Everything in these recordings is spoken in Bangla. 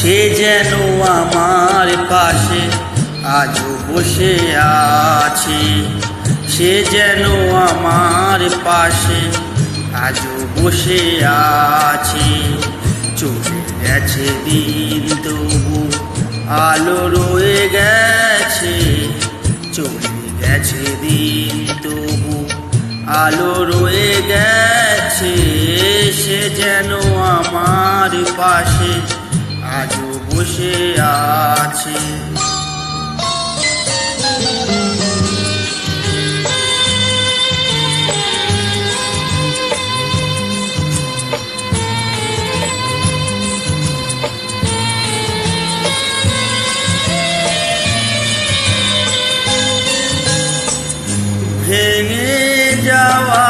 সে যেন আমার পাশে আজও বসে আছে। সে যেন আমার পাশে আজও বসে আছে। চলে গেছে দিন তবু আলো রয়ে গেছে। চলে গেছে দিন তবু আলো রয়ে গেছে। সে যেন আমার পাশে আজও বসে আছে। ভেঙে যাওয়া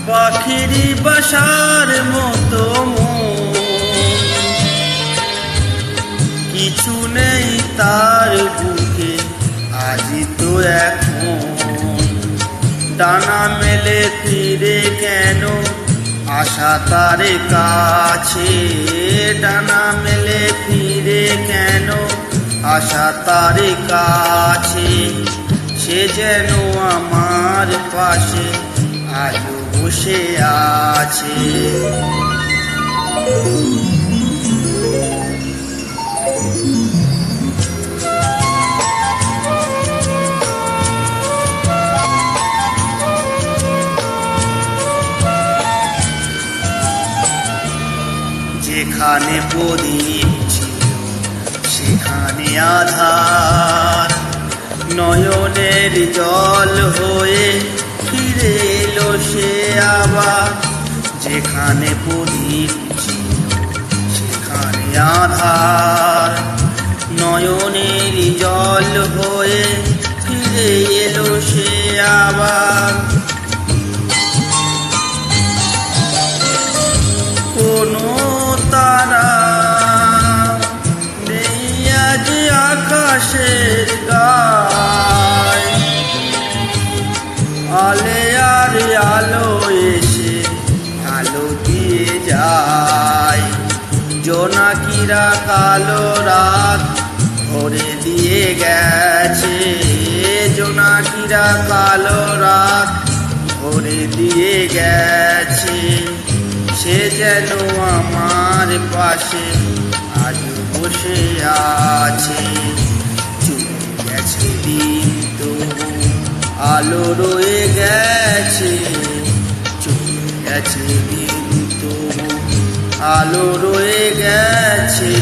পাখির বাসার মতো কিছু নেই তার বুকে আজি তো এখন। ডানা মেলে ফিরে কেন আশা তার কাছে। ডানা মেলে ফিরে কেন আশা তার কাছে। সে যেন আমার পাশে আজও বসে আছে। যেখানে প্রদীপ ছিল সেখানে আধার। নয়নের জল হয়ে ফিরে এলো সে আবার। যেখানে প্রদীপ ছিল সেখানে আধার। নয়নের জল হয়ে ফিরে এলো সে আবার। কোনো তারা নেই আজ আকাশের গায়। আলে আর আলো এসে আলো দিয়ে যায়। জোনাকিরা কালো রাত ভরে দিয়ে গেছে। জোনাকিরা কালো রাত ভরে দিয়ে গেছে। সে যেন আমার পাশে আজও বসে আছে। চলে গেছে দিন তবু আলো রয়ে গেছে। চলে গেছে দিন তবু আলো রয়ে গেছে।